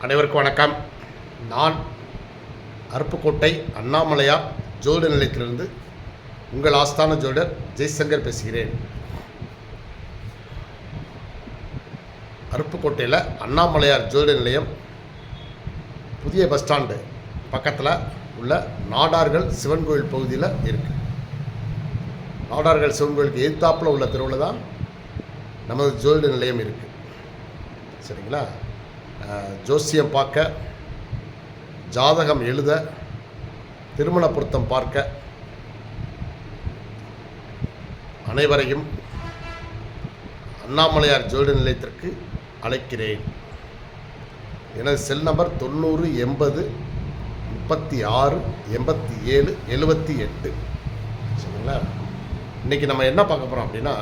அனைவருக்கும் வணக்கம். நான் அருப்புக்கோட்டை அண்ணாமலையார் ஜோதிட நிலையத்திலிருந்து உங்கள் ஆஸ்தான ஜோதிடர் ஜெய்சங்கர் பேசுகிறேன். அருப்புக்கோட்டையில் அண்ணாமலையார் ஜோதிட நிலையம் புதிய பஸ் ஸ்டாண்டு பக்கத்தில் உள்ள நாடார்கள் சிவன் கோயில் பகுதியில் இருக்குது. நாடார்கள் சிவன் கோயிலுக்கு எதிர்த்தாப்பில் உள்ள தெருவில் தான் நமது ஜோதிட நிலையம் இருக்குது. சரிங்களா? ஜோசியம் பார்க்க, ஜாதகம் எழுத, திருமண பொருத்தம் பார்க்க அனைவரையும் அண்ணாமலையார் ஜோதிட நிலையத்திற்கு அழைக்கிறேன். எனது செல் நம்பர் 90 80 36 87 78. சரிங்களா? இன்றைக்கி நம்ம என்ன பார்க்க போகிறோம் அப்படின்னா,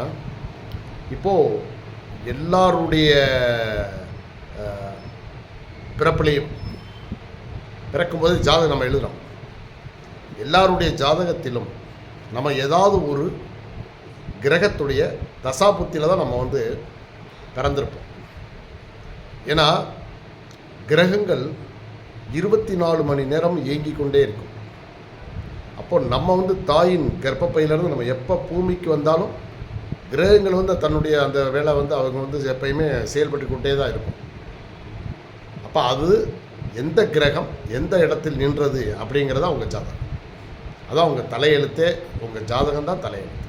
இப்போது எல்லாருடைய பிறப்பிலையும் பிறக்கும்போது ஜாதகம் நம்ம எழுதுகிறோம். எல்லாருடைய ஜாதகத்திலும் நம்ம ஏதாவது ஒரு கிரகத்துடைய தசாபுத்தியில் தான் நம்ம பிறந்திருப்போம். ஏன்னா கிரகங்கள் 24 மணி நேரம் இயங்கிக் கொண்டே இருக்கும். அப்போ நம்ம தாயின் கர்ப்பப்பையிலேருந்து நம்ம எப்போ பூமிக்கு வந்தாலும் கிரகங்கள் தன்னுடைய அந்த வேலை அவங்க எப்பயுமே செயல்பட்டு கொண்டே தான் இருக்கும். அப்போ அது எந்த கிரகம் எந்த இடத்தில் நின்றது அப்படிங்கிறத உங்கள் ஜாதகம். அதான் உங்கள் தலையெழுத்தே, உங்கள் ஜாதகம் தான் தலையெழுத்து.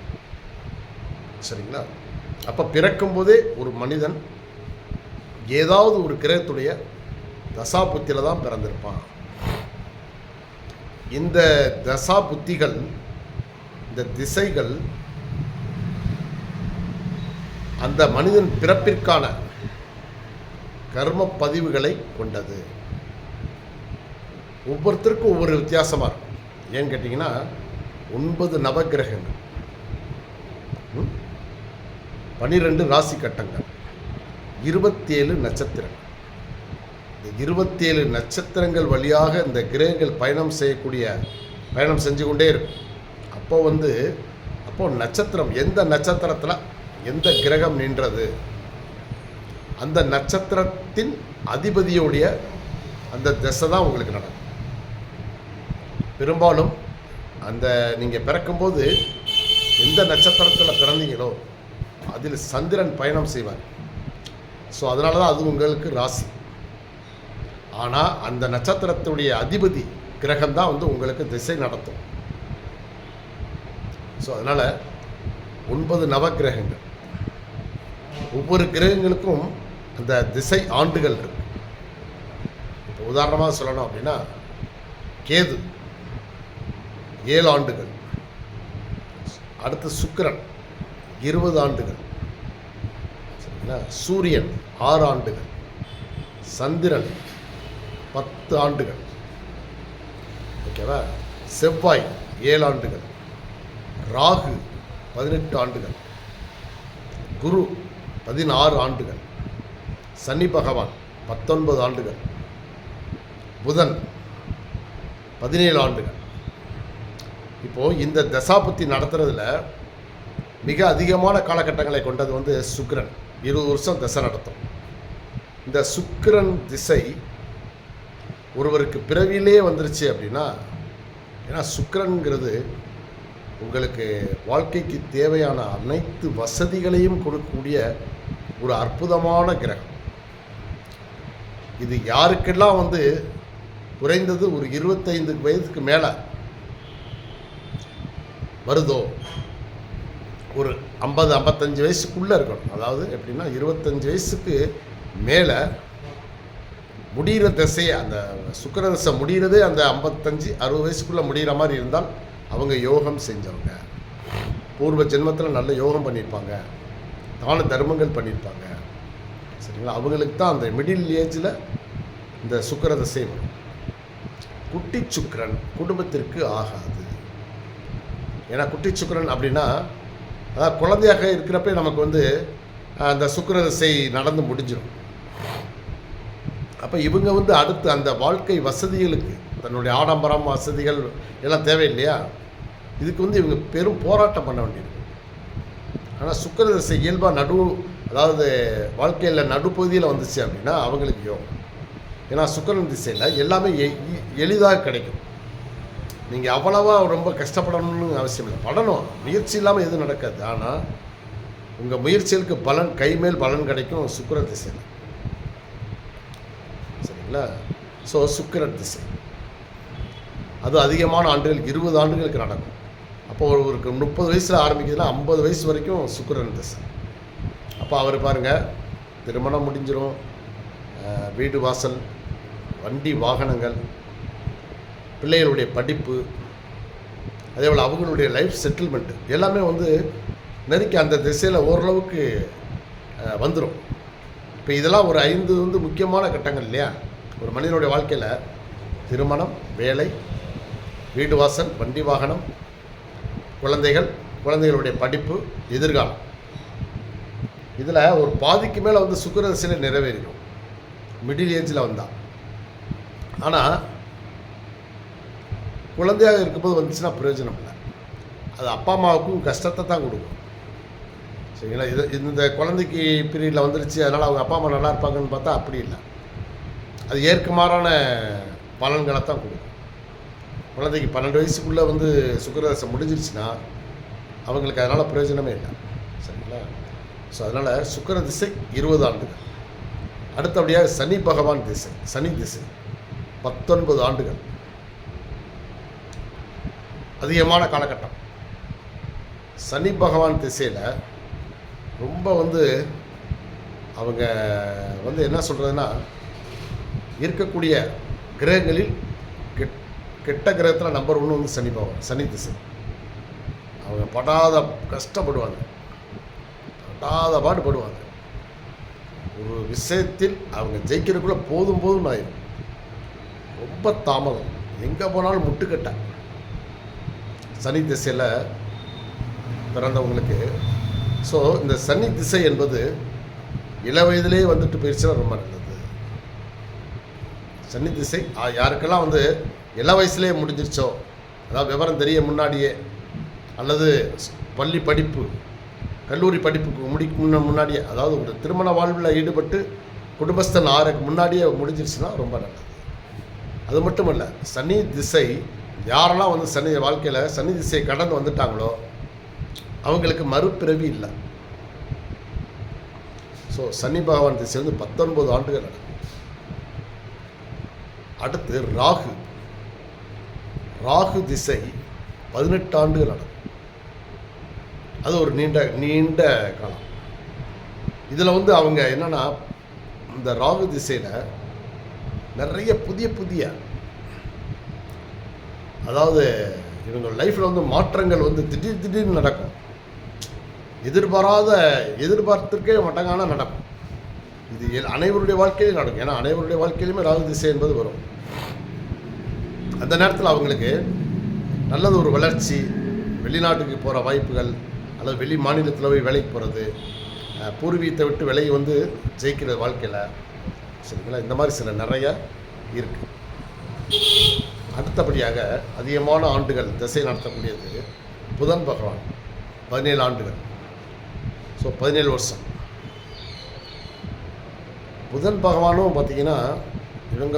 சரிங்களா? அப்போ பிறக்கும்போதே ஒரு மனிதன் ஏதாவது ஒரு கிரகத்துடைய தசாபுத்தியில் தான் பிறந்திருப்பான். இந்த தசா புத்திகள், இந்த திசைகள் அந்த மனிதன் பிறப்பிற்கான கர்ம பதிவுகளை கொண்டது. ஒவ்வொருத்தருக்கும் ஒவ்வொரு வித்தியாசமாக இருக்கும். ஏன்னு கேட்டிங்கன்னா 9 நவகிரகங்கள், 12 ராசி கட்டங்கள், 27 நட்சத்திரங்கள். இந்த 27 நட்சத்திரங்கள் வழியாக இந்த கிரகங்கள் பயணம் செஞ்சு கொண்டே இருக்கும். அப்போ நட்சத்திரம், எந்த நட்சத்திரத்தில் எந்த கிரகம் நின்றது, அந்த நட்சத்திரத்தின் அதிபதியோடைய அந்த திசை தான் உங்களுக்கு நடக்கும். பெரும்பாலும் அந்த நீங்கள் பிறக்கும்போது எந்த நட்சத்திரத்தில் பிறந்தீங்களோ அதில் சந்திரன் பயணம் செய்வார். ஸோ அதனால தான் அது உங்களுக்கு ராசி. ஆனால் அந்த நட்சத்திரத்துடைய அதிபதி கிரகம் தான் உங்களுக்கு திசை நடத்தும். ஸோ அதனால் 9 நவகிரகங்கள், ஒவ்வொரு கிரகங்களுக்கும் அந்த திசை ஆண்டுகள் இருக்கு. இப்போ உதாரணமாக சொல்லணும் அப்படின்னா, கேது 7 ஆண்டுகள், அடுத்து சுக்கிரன் 20 ஆண்டுகள், சரிங்களா? சூரியன் 6 ஆண்டுகள், சந்திரன் 10 ஆண்டுகள், ஓகேவா? செவ்வாய் 7 ஆண்டுகள், ராகு 18 ஆண்டுகள், குரு 16 ஆண்டுகள், சனி பகவான் 19 ஆண்டுகள், புதன் 17 ஆண்டுகள். இப்போது இந்த தசாபுத்தி நடத்துறதுல மிக அதிகமான காலகட்டங்களை கொண்டது சுக்கிரன். 20 வருஷம் தசை நடத்தும். இந்த சுக்கிரன் திசை ஒருவருக்கு பிறவிலே வந்துருச்சு அப்படின்னா, ஏன்னா சுக்கிரன்கிறது உங்களுக்கு வாழ்க்கைக்கு தேவையான அனைத்து வசதிகளையும் கொடுக்கக்கூடிய ஒரு அற்புதமான கிரகம். இது யாருக்கெல்லாம் குறைந்தது ஒரு 25 வயதுக்கு மேலே வருதோ, ஒரு 50-55 வயசுக்குள்ளே இருக்கணும். அதாவது எப்படின்னா 25 வயசுக்கு மேலே முடிகிற திசையை, அந்த சுக்கிர தசை முடிகிறதே அந்த 55-60 வயசுக்குள்ளே முடிகிற மாதிரி இருந்தால் அவங்க யோகம் செஞ்சவங்க, பூர்வ ஜென்மத்தில் நல்ல யோகம் பண்ணியிருப்பாங்க, தான தர்மங்கள் பண்ணியிருப்பாங்க. சரிங்களா? அவங்களுக்கு தான் அந்த மிடில் ஏஜில் இந்த சுக்கிர தசை வரும். குட்டி சுக்கிரன் குடும்பத்திற்கு ஆகாது. ஏன்னா குட்டி சுக்கிரன் அப்படின்னா, அதாவது குழந்தையாக இருக்கிறப்ப நமக்கு அந்த சுக்கிர தசை நடந்து முடிஞ்சிடும். அப்போ இவங்க அடுத்து அந்த வாழ்க்கை வசதிகளுக்கு, தன்னுடைய ஆடம்பரம் வசதிகள் எல்லாம் தேவையில்லையா, இதுக்கு இவங்க பெரும் போராட்டம் பண்ண வேண்டியது. ஆனால் சுக்கிர தசை இயல்பாக அதாவது வாழ்க்கையில் நடுப்பகுதியில் வந்துச்சு அப்படின்னா அவங்களுக்கு யோகம். ஏன்னா சுக்கிரன் திசையில் எல்லாமே எளிதாக கிடைக்கும். நீங்கள் அவ்வளவா ரொம்ப கஷ்டப்படணும்னு அவசியம் இல்லை. படணும், முயற்சி இல்லாமல் எதுவும் நடக்காது. ஆனால் உங்கள் முயற்சிகளுக்கு பலன் கைமேல் பலன் கிடைக்கும் சுக்கிர திசையில். சரிங்களா? ஸோ சுக்கிர திசை அது அதிகமான ஆண்டுகள் 20 ஆண்டுகளுக்கு நடக்கும். அப்போ ஒரு 30 வயசில் ஆரம்பிக்கிறதுனா 50 வயசு வரைக்கும் சுக்கிரன் திசை. அப்போ அவர் பாருங்கள், திருமணம் முடிஞ்சிடும், வீடு வாசல், வண்டி வாகனங்கள், பிள்ளைகளுடைய படிப்பு, அதே போல் அவங்களுடைய லைஃப் செட்டில்மெண்ட்டு எல்லாமே நெருக்கி அந்த திசையில் ஓரளவுக்கு வந்துடும். இப்போ இதெல்லாம் ஒரு 5 முக்கியமான கட்டங்கள் இல்லையா ஒரு மனிதனுடைய வாழ்க்கையில்? திருமணம், வேலை, வீடு வாசல், வண்டி வாகனம், குழந்தைகள், குழந்தைகளுடைய படிப்பு, எதிர்காலம். இதில் ஒரு பாதிக்கு மேலே சுக்கிர திசையில் நிறைவேறிடும் மிடில் ஏஜில் வந்தால். ஆனால் குழந்தையாக இருக்கும்போது வந்துச்சுன்னா பிரயோஜனம் இல்லை. அது அப்பா அம்மாவுக்கும் கஷ்டத்தை தான் கொடுக்கும். சரிங்களா? இந்த குழந்தைக்கு பீரியடில் வந்துருச்சு, அதனால் அவங்க அப்பா அம்மா நல்லா இருப்பாங்கன்னு பார்த்தா அப்படி இல்லை. அது ஏற்கமாறான பலன்களை தான் கொடுக்கும். குழந்தைக்கு 12 வயசுக்குள்ளே சுக்கிரதசை முடிஞ்சிருச்சுன்னா அவங்களுக்கு அதனால் பிரயோஜனமே இல்லை. சரிங்களா? ஸோ அதனால் சுக்கிர திசை 20 ஆண்டுகள். அடுத்தபடியாக சனி பகவான் திசை, சனி திசை 19 ஆண்டுகள். அதிகமான காலகட்டம். சனி பகவான் திசையில் ரொம்ப அவங்க என்ன சொல்கிறதுன்னா, இருக்கக்கூடிய கிரகங்களில் கெட்ட கிரகத்தில் நம்பர் 1 சனி பகவான், சனி திசை. அவங்க படாத கஷ்டப்படுவாங்க, படாத பாடுபடுவாங்க. ஒரு விஷயத்தில் அவங்க ஜெயிக்கிறதுக்குள்ளே போதும் ஆயிடும். ரொம்ப தாமதம், எங்கே போனாலும் முட்டுக்கட்ட. சனி திசையில் பிறந்தவங்களுக்கு. ஸோ இந்த சனி திசை என்பது இள வயதிலே போயிடுச்சுன்னா ரொம்ப நல்லது. சனி திசை யாருக்கெல்லாம் இள வயசுலேயே முடிஞ்சிருச்சோ, அதாவது விவரம் தெரிய முன்னாடியே, அல்லது பள்ளி படிப்பு, கல்லூரி படிப்புக்கு முன்னாடியே, அதாவது ஒரு திருமண வாழ்வில் ஈடுபட்டு குடும்பஸ்தன் ஆறதுக்கு முன்னாடியே முடிஞ்சிருச்சுன்னா ரொம்ப நல்லது. அது மட்டும் இல்லை, சனி திசை யாரெல்லாம் சனி வாழ்க்கையில் சனி திசையை கடந்து வந்துட்டாங்களோ அவங்களுக்கு மறுபிறவி இல்லை. ஸோ சனி பகவான் திசை 19 ஆண்டுகள் நடக்கும். அடுத்து ராகு, ராகு திசை 18 ஆண்டுகள் நடக்கும். அது ஒரு நீண்ட காலம். இதில் அவங்க என்னென்னா, இந்த ராகு திசையில் நிறைய புதிய அதாவது இவங்க லைஃப்பில் மாற்றங்கள் திடீர்னு நடக்கும். எதிர்பார்த்திருக்கே மாட்டாங்கன்னா நடக்கும். இது அனைவருடைய வாழ்க்கையிலும் நடக்கும். ஏன்னா அனைவருடைய வாழ்க்கையிலுமே ராகு திசை என்பது வரும். அந்த நேரத்தில் அவங்களுக்கு நல்லது ஒரு வளர்ச்சி, வெளிநாட்டுக்கு போகிற வாய்ப்புகள், அல்லது வெளி மாநிலத்தில் போய் வேலைக்கு போகிறது, பூர்வீகத்தை விட்டு விலகி ஜெயிக்கிற வாழ்க்கையில். சரிங்களா? இந்த மாதிரி சில நிறைய இருக்குது. அடுத்தபடியாக அதிகமான ஆண்டுகள் திசை நடத்தக்கூடியது புதன் பகவான், 17 ஆண்டுகள். ஸோ 17 வருஷம். புதன் பகவானும் பார்த்திங்கன்னா இவங்க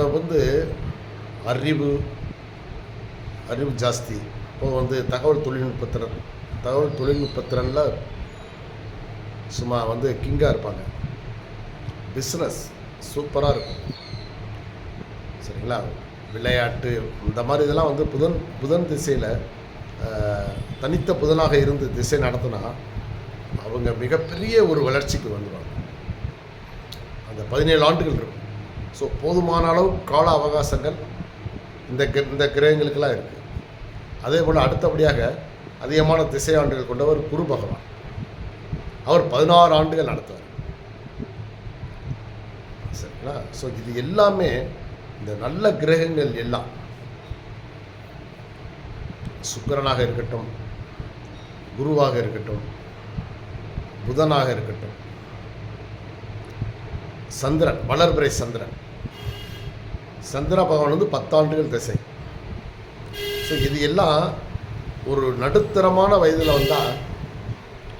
அறிவு ஜாஸ்தி. இப்போ தகவல் தொழில்நுட்பத்திறனில் சும்மா கிங்காக இருப்பாங்க. பிஸ்னஸ் சூப்பராக இருக்கும். சரிங்களா? விளையாட்டு இந்த மாதிரி இதெல்லாம் புதன் திசையில் தனித்த புதனாக இருந்து திசை நடத்தினா அவங்க மிகப்பெரிய ஒரு வளர்ச்சிக்கு வந்துடுவாங்க. அந்த 17 ஆண்டுகள் இருக்கும். ஸோ போதுமான அளவு கால அவகாசங்கள் இந்த கிரகங்களுக்கெல்லாம் இருக்குது. அதே போல் அடுத்தபடியாக அதிகமான திசை ஆண்டுகள் கொண்டவர் குரு பகவான். அவர் 16 ஆண்டுகள் நடத்துவார். சரிங்களா? ஸோ இது எல்லாமே இந்த நல்ல கிரகங்கள் எல்லாம், சுக்கிரனாக இருக்கட்டும், குருவாக இருக்கட்டும், புதனாக இருக்கட்டும், சந்திரன், வளர்பிறை சந்திர பகவான் 10 ஆண்டுகள் திசை. ஸோ இது எல்லாம் ஒரு நடுத்தரமான வயதில் வந்தால்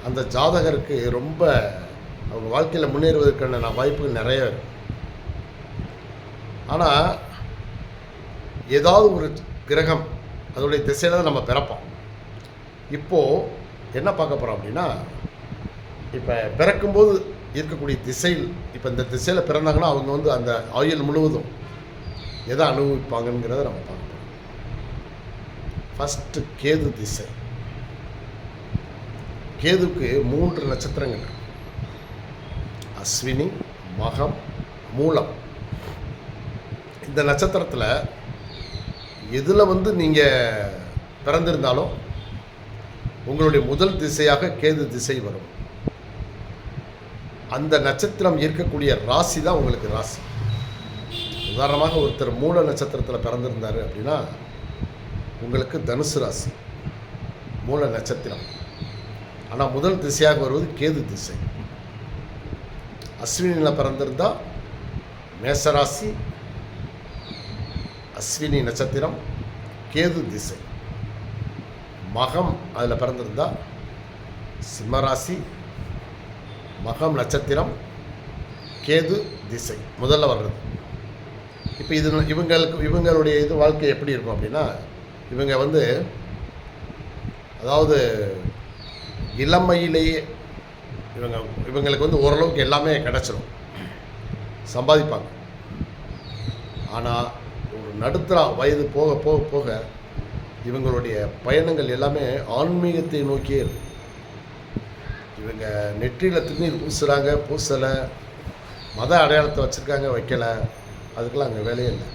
அந்த ஜாதகருக்கு ரொம்ப அவங்க வாழ்க்கையில் முன்னேறுவதற்கான வாய்ப்புகள் நிறைய இருக்கும். ஆனால் ஏதாவது ஒரு கிரகம் அதோடைய திசையில் தான் நம்ம பிறப்போம். இப்போது என்ன பார்க்க போகிறோம் அப்படின்னா, இப்போ பிறக்கும்போது இருக்கக்கூடிய திசையில், இப்போ இந்த திசையில் பிறந்தாங்கன்னா அவங்க வந்து அந்த ஆயுள் முழுவதும் எதை அனுபவிப்பாங்கங்கிறத நம்ம பார்க்க போகிறோம். ஃபஸ்ட்டு கேது திசை. கேதுக்கு 3 நட்சத்திரங்கள்: அஸ்வினி, மகம், மூலம். இந்த நட்சத்திரத்தில் எதில் வந்து நீங்கள் பிறந்திருந்தாலும் உங்களுடைய முதல் திசையாக கேது திசை வரும். அந்த நட்சத்திரம் இருக்கக்கூடிய ராசி தான் உங்களுக்கு ராசி. உதாரணமாக ஒருத்தர் மூல நட்சத்திரத்தில் பிறந்திருந்தார் அப்படின்னா உங்களுக்கு தனுசு ராசி, மூல நட்சத்திரம். ஆனால் முதல் திசையாக வருவது கேது திசை. அஸ்வினியில் பிறந்திருந்தால் மேசராசி, அஸ்வினி நட்சத்திரம், கேது திசை. மகம் அதில் பிறந்திருந்தால் சிம்மராசி, மகம் நட்சத்திரம், கேது திசை முதல்ல வர்றது. இப்போ இது இவங்களுடைய இது வாழ்க்கை எப்படி இருக்கும் அப்படின்னா, இவங்க வந்து அதாவது இளமையிலேயே இவங்களுக்கு வந்து ஓரளவுக்கு எல்லாமே கிடச்சிடும், சம்பாதிப்பாங்க. ஆனால் ஒரு நடுத்தர வயது போக போக போக இவங்களுடைய பயணங்கள் எல்லாமே ஆன்மீகத்தை நோக்கியே இருக்கும். இவங்க நெற்றியில் திருநீர் பூசுகிறாங்க, பூசலை, மத அடையாளத்தை வச்சுருக்காங்க, வைக்கலை, அதுக்கெல்லாம் அங்கே வேலையே இல்லை.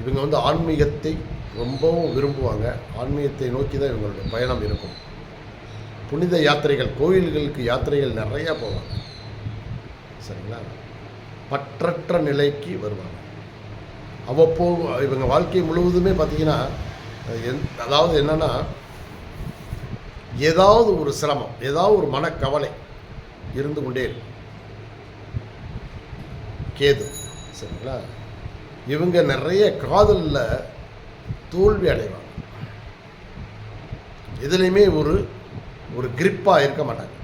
இவங்க வந்து ஆன்மீகத்தை ரொம்பவும் விரும்புவாங்க. ஆன்மீகத்தை நோக்கி தான் இவங்களுடைய பயணம் இருக்கும். புனித யாத்திரைகள், கோயில்களுக்கு யாத்திரைகள் நிறையா போவாங்க. சரிங்களா? பற்றற்ற நிலைக்கு வருவாங்க. அவ்வப்போது இவங்க வாழ்க்கை முழுவதுமே பார்த்திங்கன்னா அதாவது என்னென்னா, ஏதாவது ஒரு சிரமம், ஏதாவது ஒரு மனக்கவலை இருந்து கொண்டே இருக்கும். கேது. சரிங்களா? இவங்க நிறைய காதலில் தோல்வி அடைவாங்க. எதுலேயுமே ஒரு கிரிப்பாக இருக்க மாட்டாங்க.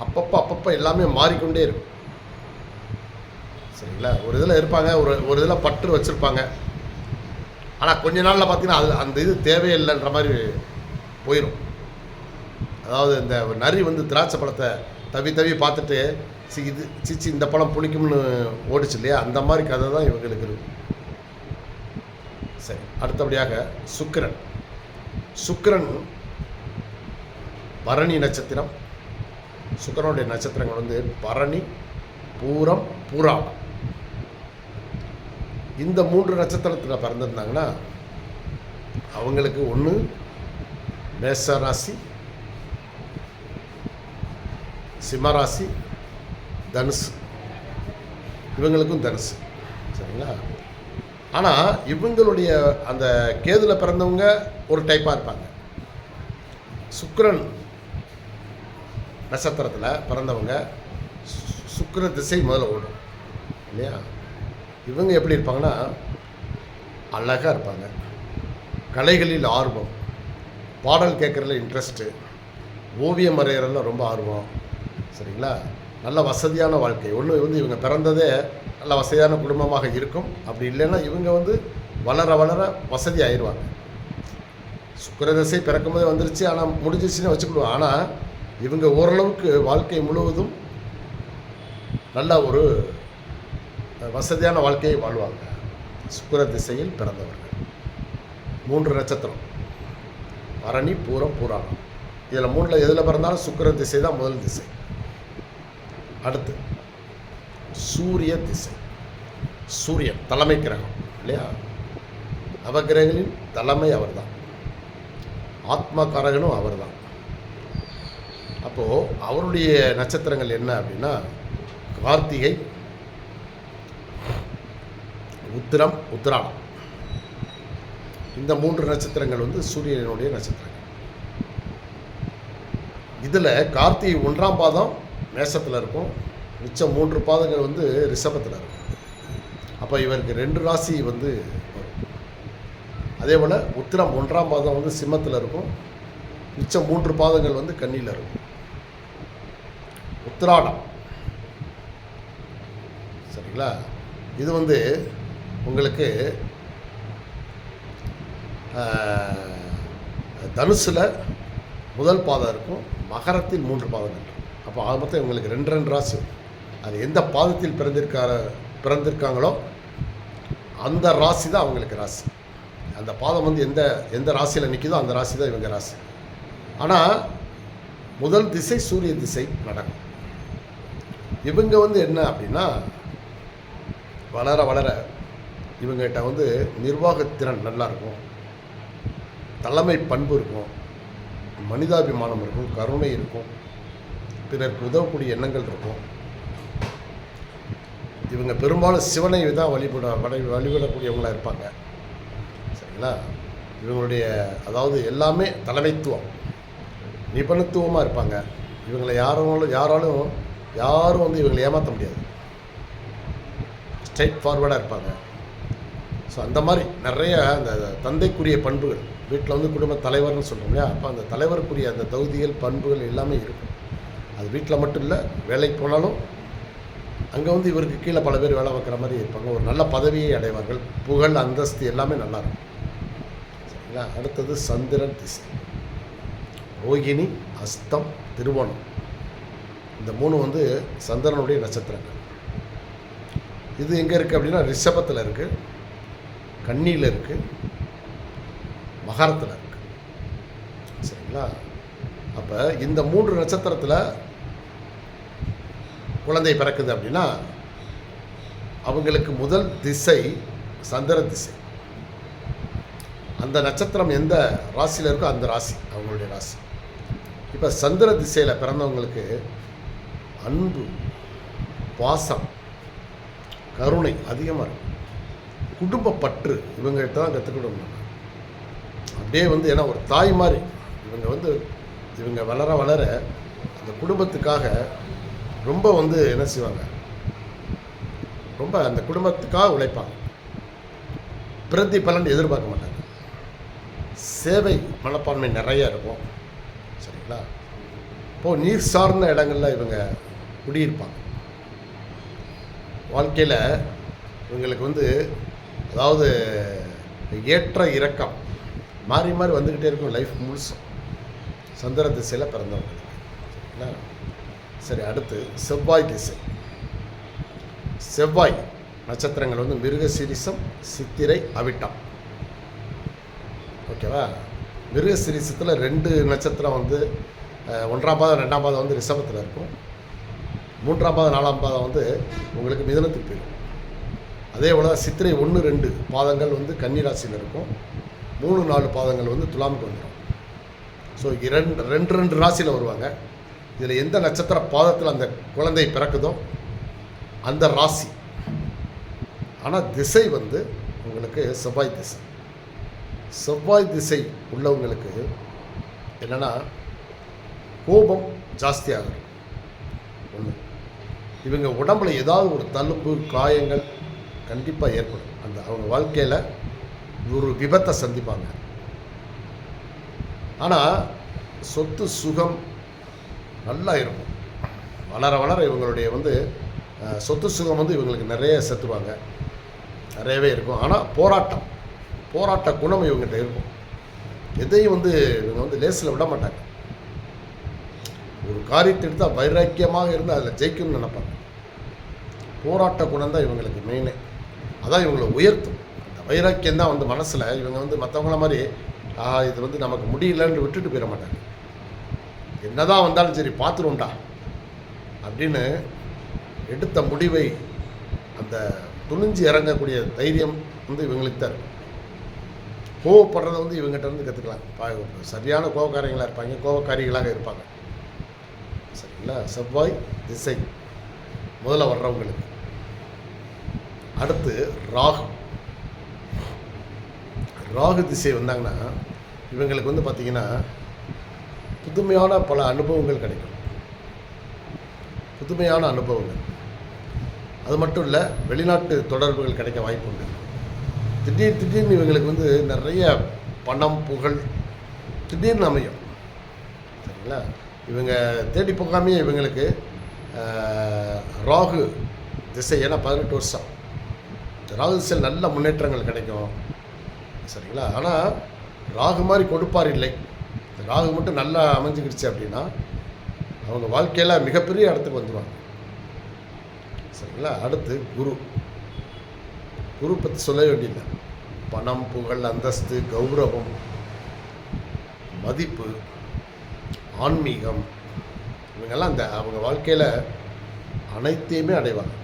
அப்பப்போ எல்லாமே மாறிக்கொண்டே இருக்கும். சரிங்களா? ஒரு இதில் இருப்பாங்க, ஒரு இதில் பற்று வச்சுருப்பாங்க. ஆனால் கொஞ்ச நாளில் பார்த்தீங்கன்னா அது அந்த இது தேவையில்லைன்ற மாதிரி போயிடும். அதாவது இந்த நரி வந்து திராட்சை பழத்தை தவி பார்த்துட்டு சிச்சி இந்த பழம் புளிக்கும்னு ஓடிச்சு இல்லையா, அந்த மாதிரி கதை தான் இவங்களுக்கு இருக்கு. சரி, அடுத்தபடியாக சுக்கிரன் பரணி நட்சத்திரம். சுக்கிரனுடைய நட்சத்திரங்கள் வந்து பரணி, பூரம், பூராடம். இந்த 3 நட்சத்திரத்தில் பிறந்திருந்தாங்கன்னா அவங்களுக்கு ஒன்று மேசராசி, சிம்மராசி, தனுசு. இவங்களுக்கும் தனுசு. சரிங்களா? ஆனால் இவங்களுடைய அந்த கேதுல பிறந்தவங்க ஒரு டைப்பாக இருப்பாங்க. சுக்கிரன் நட்சத்திரத்தில் பிறந்தவங்க சுக்கிர திசை முதல்ல ஓடும் இல்லையா? இவங்க எப்படி இருப்பாங்கன்னா அழகாக இருப்பாங்க, கலைகளில் ஆர்வம், பாடல் கேட்குறதுல இன்ட்ரெஸ்ட்டு, ஓவியம் வரைகிறதுல ரொம்ப ஆர்வம். சரிங்களா? நல்ல வசதியான வாழ்க்கை. ஒன்று வந்து இவங்க பிறந்ததே நல்ல வசதியான குடும்பமாக இருக்கும். அப்படி இல்லைன்னா இவங்க வந்து வளர வளர வசதி ஆயிடுவாங்க. சுக்கிரதசை பிறக்கும்போதே வந்துருச்சு, ஆனால் முடிஞ்சிருச்சுன்னு வச்சுக்கிடுவோம். ஆனால் இவங்க ஓரளவுக்கு வாழ்க்கை முழுவதும் நல்ல ஒரு வசதியான வாழ்க்கையை வாழ்வாங்க. சுக்கிர திசையில் பிறந்தவர்கள். 3 நட்சத்திரம் பரணி, பூரம், பூராடம். இதில் 3ல் எதில் பிறந்தாலும் சுக்கிர திசை தான் முதல் திசை. அடுத்து சூரிய திசை. சூரியன் தலைமை கிரகம் இல்லையா? நவகிரகங்களின் தலைமை அவர் தான், ஆத்மகாரகனும் அவர் தான். அப்போது அவருடைய நட்சத்திரங்கள் என்ன அப்படின்னா கார்த்திகை, உத்திரம், உத்திராடம். இந்த 3 நட்சத்திரங்கள் வந்து சூரியனுடைய நட்சத்திரங்கள். இதில் கார்த்திகை 1ஆம் பாதம் மேஷத்தில் இருக்கும், மிச்சம் 3 பாதங்கள் வந்து ரிஷபத்தில் இருக்கும். அப்போ இவருக்கு 2 ராசி வந்து வரும். அதே போல் உத்திரம் 1ஆம் பாதம் வந்து சிம்மத்தில் இருக்கும், மிச்சம் 3 பாதங்கள் வந்து கன்னியில் இருக்கும். உத்திராடம் சரிங்களா, இது வந்து உங்களுக்கு தனுசில் முதல் பாதம் இருக்கும், மகரத்தில் 3 பாதம் இருக்கும். அப்போ ஆக மொத்தம் இவங்களுக்கு 2 ராசி. அது எந்த பாதத்தில் பிறந்திருக்காங்களோ அந்த ராசி தான் அவங்களுக்கு ராசி. அந்த பாதம் வந்து எந்த ராசியில் நிற்கிதோ அந்த ராசி தான் இவங்க ராசி. ஆனால் முதல் திசை சூரிய திசை நடக்கும். இவங்க வந்து என்ன அப்படின்னா, வளர வளர இவங்ககிட்ட வந்து நிர்வாகத்திறன் நல்லா இருக்கும், தலைமை பண்பு இருக்கும், மனிதாபிமானம் இருக்கும், கருணை இருக்கும், பிறருக்கு உதவக்கூடிய எண்ணங்கள் இருக்கும். இவங்க பெரும்பாலும் சிவனை தான் வழிபடக்கூடியவங்களாக இருப்பாங்க. சரிங்களா? இவங்களுடைய அதாவது எல்லாமே தலைமைத்துவம், நிபுணத்துவமாக இருப்பாங்க. இவங்களை யாரும் வந்து இவங்களை ஏமாற்ற முடியாது. ஸ்ட்ரைட் ஃபார்வர்டாக இருப்பாங்க. ஸோ அந்த மாதிரி நிறைய அந்த தந்தைக்குரிய பண்புகள் வீட்டில் வந்து குடும்ப தலைவர்னு சொல்கிறோம் இல்லையா, அப்போ அந்த தலைவருக்குரிய அந்த தகுதிகள் பண்புகள் எல்லாமே இருக்கும். அது வீட்டில் மட்டும் இல்லை, வேலைக்கு போனாலும் அங்கே வந்து இவருக்கு கீழே பல பேர் வேலை வைக்கிற மாதிரி இருப்பாங்க. ஒரு நல்ல பதவியை அடைவார்கள், புகழ் அந்தஸ்து எல்லாமே நல்லாயிருக்கும். சரிங்களா? அடுத்தது சந்திரன் திசை. ரோகிணி, அஸ்தம், திருவோணம், இந்த 3 வந்து சந்திரனுடைய நட்சத்திரங்கள். இது எங்கே இருக்குது அப்படின்னா ரிஷபத்தில் இருக்குது, கன்னியில் இருக்குது, மகரத்தில் இருக்குது. சரிங்களா? அப்போ இந்த 3 நட்சத்திரத்தில் குழந்தை பிறக்குது அப்படின்னா அவங்களுக்கு முதல் திசை சந்திர திசை. அந்த நட்சத்திரம் எந்த ராசியில் இருக்கோ அந்த ராசி அவங்களுடைய ராசி. இப்போ சந்திர திசையில் பிறந்தவங்களுக்கு அன்பு, பாசம், கருணை அதிகமாக இருக்கும். குடும்ப பற்று இவங்ககிட்ட தான் கற்றுக்கிடணும். அப்படியே வந்து ஏன்னா ஒரு தாய் மாதிரி இவங்க வளர வளர அந்த குடும்பத்துக்காக ரொம்ப வந்து என்ன செய்வாங்க, ரொம்ப அந்த குடும்பத்துக்காக உழைப்பாங்க. பிரதி பலன் எதிர்பார்க்க மாட்டாங்க. சேவை மனப்பான்மை நிறைய இருக்கும். சரிங்களா? இப்போது நீர் சார்ந்த இடங்களில் இவங்க குடியிருப்பாங்க. வாழ்க்கையில் இவங்களுக்கு வந்து அதாவது ஏற்ற இறக்கம் மாறி மாறி வந்துக்கிட்டே இருக்கும் லைஃப் முழுசும் சந்திர திசையில் பிறந்தவங்க. சரிங்களா? சரி, அடுத்து செவ்வாய் திசை. செவ்வாய் நட்சத்திரங்கள் வந்து மிருகசீரிசம், சித்திரை, அவிட்டம். ஓகேவா? மிருகசீரிசத்தில் 2 நட்சத்திரம் வந்து 1ஆம் பாதம் 2ஆம் பாதம் வந்து ரிஷபத்தில் இருக்கும், 3ஆம் பாதம் 4ஆம் பாதம் வந்து உங்களுக்கு மிதுனத்துக்கு போயிடும். அதே போல் தான் சித்திரை 1, 2 பாதங்கள் வந்து கன்னி ராசியில் இருக்கும், 3, 4 பாதங்கள் வந்து துலாமுக்கு வந்துடும். ஸோ 2 ராசியில் வருவாங்க. இதில் எந்த நட்சத்திர பாதத்தில் அந்த குழந்தை பிறக்குதோ அந்த ராசி. ஆனால் திசை வந்து உங்களுக்கு செவ்வாய் திசை. செவ்வாய் திசை உள்ளவங்களுக்கு என்னென்னா கோபம் ஜாஸ்தியாகும். ஒன்று, இவங்க உடம்புல ஏதாவது ஒரு தழும்பு, காயங்கள் கண்டிப்பாக ஏற்படும். அவங்க வாழ்க்கையில் ஒரு விபத்தை சந்திப்பாங்க. ஆனால் சொத்து சுகம் நல்லா இருக்கும். வளர வளர இவங்களுடைய வந்து சொத்து சுகம் வந்து இவங்களுக்கு நிறைய செத்துவாங்க, நிறையவே இருக்கும். ஆனால் போராட்ட குணம் இவங்ககிட்ட இருக்கும். எதையும் வந்து இவங்க வந்து லேசில் விட மாட்டாங்க. ஒரு காரியத்தை எடுத்தால் வைராக்கியமாக இருந்து அதில் ஜெயிக்கணும்னு நினைப்பாங்க. போராட்ட குணம் தான் இவங்களுக்கு மெயினே. அதான் இவங்களை உயர்த்தும். அந்த வைராக்கியம் தான் வந்து மனசில் இவங்க வந்து மற்றவங்கள மாதிரி இது வந்து நமக்கு முடியலன்னு விட்டுட்டு போயிட மாட்டாங்க. என்னதான் வந்தாலும் சரி பார்த்துருவோம்டா அப்படின்னு எடுத்த முடிவை அந்த துணிஞ்சு இறங்கக்கூடிய தைரியம் வந்து இவங்களுக்கு தான் இருக்கும். கோவப்படுறதை வந்து இவங்ககிட்ட இருந்து கற்றுக்கலாம். சரியான கோவக்காரங்களாக இருப்பாங்க, கோவக்காரிகளாக இருப்பாங்க. சரிங்களா? செவ்வாய் திசை முதல்ல வர்றவங்களுக்கு. அடுத்து ராகு திசை வந்தாங்கன்னா இவங்களுக்கு வந்து பார்த்திங்கன்னா புதுமையான பல அனுபவங்கள் கிடைக்கும். புதுமையான அனுபவங்கள் அது மட்டும் இல்லை, வெளிநாட்டு தொடர்புகள் கிடைக்க வாய்ப்பு உண்டு. திடீர்னு இவங்களுக்கு வந்து நிறைய பணம், புகழ் திடீர்னு அமையும். சரிங்களா? இவங்க தேடி போகாமையே இவங்களுக்கு ராகு திசை, ஏன்னா 18 வருஷம் ராகு திசையில் நல்ல முன்னேற்றங்கள் கிடைக்கும். சரிங்களா? ஆனால் ராகு மாதிரி கொடுப்பார் இல்லை. ராகு மட்டும் நல்லா அமைஞ்சிக்கிடுச்சு அப்படின்னா அவங்க வாழ்க்கையில் மிகப்பெரிய இடத்துக்கு வந்துடுவாங்க. சரிங்களா? அடுத்து குரு. குரு பற்றி சொல்ல வேண்டியதில்லை. பணம், புகழ், அந்தஸ்து, கௌரவம், மதிப்பு, ஆன்மீகம், இவங்கெல்லாம் அவங்க வாழ்க்கையில் அனைத்தையுமே அடைவாங்க.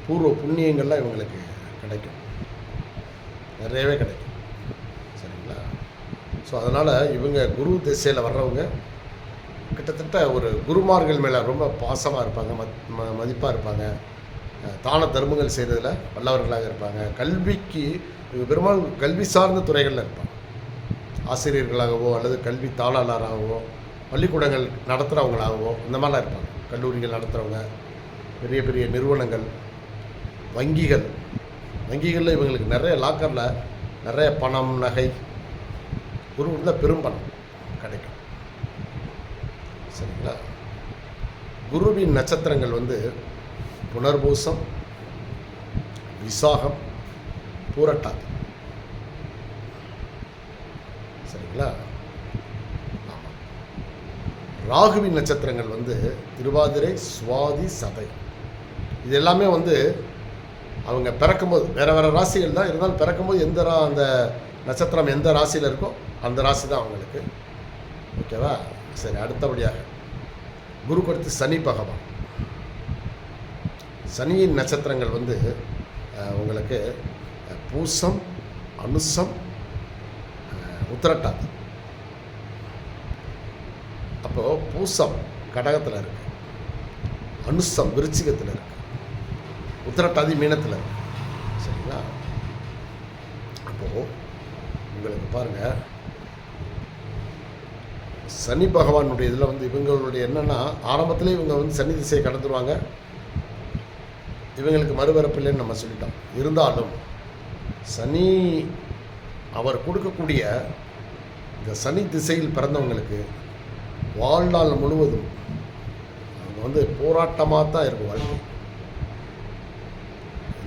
பூர்வ புண்ணியங்கள்லாம் இவங்களுக்கு கிடைக்கும், நிறையவே கிடைக்கும். சரிங்களா? ஸோ அதனால் இவங்க குரு திசையில் வர்றவங்க கிட்டத்தட்ட ஒரு குருமார்கள் மேலே ரொம்ப பாசமாக இருப்பாங்க, மதிப்பாக இருப்பாங்க, தான தர்மங்கள் செய்கிறதுல வல்லவர்களாக இருப்பாங்க. கல்விக்கு பெரும்பாலும் கல்வி சார்ந்த துறைகளில் இருப்பாங்க. ஆசிரியர்களாகவோ அல்லது கல்வி தாளாளராகவோ பள்ளிக்கூடங்கள் நடத்துகிறவங்களாகவோ இந்த மாதிரிலாம் இருப்பாங்க. கல்லூரிகள் நடத்துகிறவங்க, பெரிய பெரிய நிறுவனங்கள், வங்கிகளில் இவங்களுக்கு நிறைய லாக்கரில் நிறைய பணம், நகை, குரு இருந்தால் பெரும் பணம் கிடைக்கும். சரிங்களா? குருவின் நட்சத்திரங்கள் புனர்பூசம், விசாகம், பூரட்டாதி. சரிங்களா? ஆமாம். ராகுவின் நட்சத்திரங்கள் திருவாதிரை, சுவாதி, சதை. இது எல்லாமே அவங்க பிறக்கும்போது வேறு வேறு ராசிகள் தான் இருந்தாலும் பிறக்கும்போது அந்த நட்சத்திரம் எந்த ராசியில் இருக்கோ அந்த ராசி தான் அவங்களுக்கு. ஓகேவா? சரி, அடுத்தபடியாக குருக்கு அடுத்து சனி பகவான். சனியின் நட்சத்திரங்கள் உங்களுக்கு பூசம், அனுசம், உத்திரட்டாதி. அப்போது பூசம் கடகத்தில் இருக்கு, அனுசம் விருச்சிகத்தில் இருக்கு, உத்திரட்டாதி மீனத்தில் இருக்கு. சரிங்களா? அப்போது உங்களுக்கு பாருங்கள், சனி பகவானுடைய இதில் இவங்களுடைய என்னென்னா ஆரம்பத்திலே இவங்க சனி திசையை கடந்துருவாங்க. இவங்களுக்கு மறுபிறப்பில்லைன்னு நம்ம சொல்லிட்டோம். இருந்தாலும் சனி அவர் கொடுக்கக்கூடிய இந்த சனி திசையில் பிறந்தவங்களுக்கு வாழ்நாள் முழுவதும் அவங்க போராட்டமாக தான் இருக்கும் வாழ்க்கை.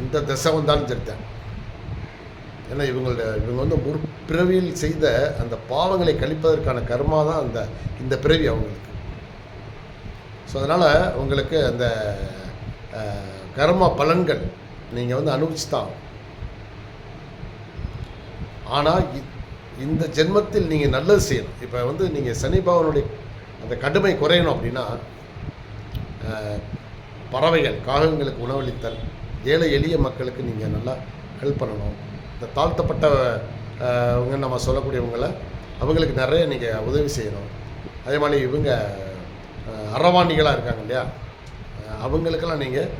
இந்த திசை வந்தாலும் சரித்தான். ஏன்னா இவங்க முற்பிறவியில் செய்த அந்த பாவங்களை கழிப்பதற்கான கர்மா தான் இந்த பிறவி அவங்களுக்கு. ஸோ அதனால் உங்களுக்கு அந்த கர்மா பலன்கள் நீங்கள் அனுபவிச்சு தான். ஆனால் இந்த ஜென்மத்தில் நீங்கள் நல்லது செய்யணும். இப்போ நீங்கள் சனி பகவானுடைய அந்த கடுமை குறையணும் அப்படின்னா பறவைகள், காகங்களுக்கு உணவளித்தல், ஏழை எளிய மக்களுக்கு நீங்கள் நல்லா ஹெல்ப் பண்ணணும். இந்த தாழ்த்தப்பட்டவங்க நம்ம சொல்லக்கூடியவங்களை அவங்களுக்கு நிறைய நீங்கள் உதவி செய்யணும். அதே மாதிரி இவங்க அறவாணிகளாக இருக்காங்க இல்லையா, அவங்களுக்கெல்லாம் நீங்கள்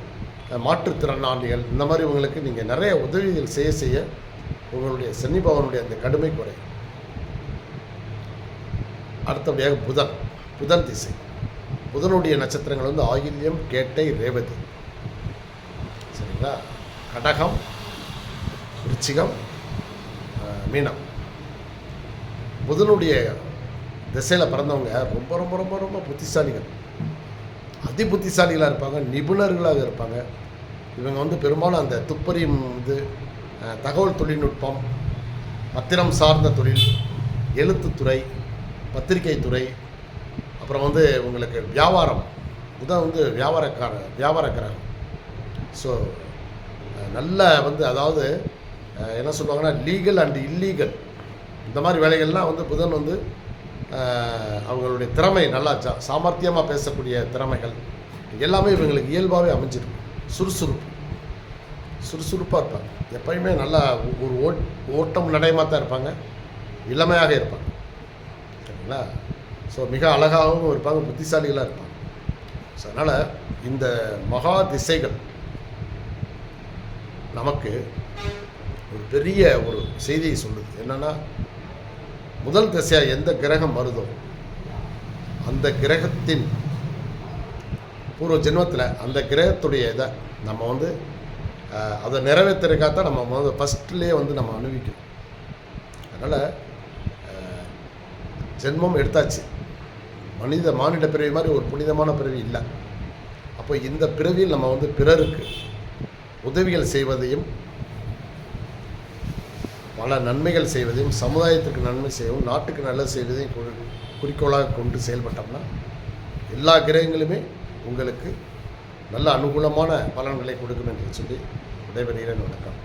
மாற்றுத்திறனாளிகள் இந்த மாதிரி இவங்களுக்கு நீங்கள் நிறைய உதவிகள் செய்ய உங்களுடைய சனி பகவானுடைய அந்த கடுமை குறையும். அடுத்தபடியாக புதன் திசை. புதனுடைய நட்சத்திரங்கள் ஆயில்யம், கேட்டை, ரேவதி. சரிங்களா? கடகம், விருச்சிகம், மீனம். புதனுடைய திசையில் பிறந்தவங்க ரொம்ப ரொம்ப ரொம்ப ரொம்ப புத்திசாலிகள், அதி புத்திசாலிகளாக இருப்பாங்க, நிபுணர்களாக இருப்பாங்க. இவங்க பெரும்பாலும் அந்த துப்பறியும் தகவல் தொழில்நுட்பம், பத்திரம் சார்ந்த தொழில், எழுத்துத்துறை, பத்திரிகை துறை, அப்புறம் உங்களுக்கு வியாபாரம். புதன் வியாபார கிரகம். ஸோ நல்ல அதாவது என்ன சொல்லுவாங்கன்னா லீகல் அண்ட் இல்லீகல் இந்த மாதிரி வேலைகள்லாம் புதன் அவங்களுடைய திறமை நல்லா சாமர்த்தியமாக பேசக்கூடிய திறமைகள் எல்லாமே இவங்களுக்கு இயல்பாகவே அமைஞ்சிருக்கும். சுறுசுறுப்பாக இருப்பாங்க. எப்பயுமே நல்லா ஒரு ஓட்டம் நடையமாக தான் இருப்பாங்க, இளமையாக இருப்பாங்க. சரிங்களா? ஸோ மிக அழகாகவும் இருப்பாங்க, புத்திசாலிகளாக இருப்பாங்க. ஸோ அதனால் இந்த மகா திசைகள் நமக்கு ஒரு பெரிய ஒரு செய்தியை சொல்லுது. என்னென்னா, முதல் திசையாக எந்த கிரகம் வருதோ அந்த கிரகத்தின் பூர்வ ஜென்மத்தில் அந்த கிரகத்துடைய இதை நம்ம அதை நிறைவேற்றுறதுக்காகத்தான் நம்ம ஃபஸ்ட்லேயே நம்ம அனுபவிக்கணும். அதனால் ஜென்மம் எடுத்தாச்சு. மானிட பிறவி மாதிரி ஒரு புனிதமான பிறவி இல்லை. அப்போ இந்த பிறவியில் நம்ம பிறருக்கு உதவிகள் செய்வதையும் பல நன்மைகள் செய்வதையும், சமுதாயத்திற்கு நன்மை செய்யவும், நாட்டுக்கு நல்லது செய்வதையும் குறிக்கோளாக கொண்டு செயல்பட்டோம்னா எல்லா கிரகங்களுமே உங்களுக்கு நல்ல அனுகூலமான பலன்களை கொடுக்கும் என்று சொல்லி விடைபெறுகிறேன். வணக்கம்.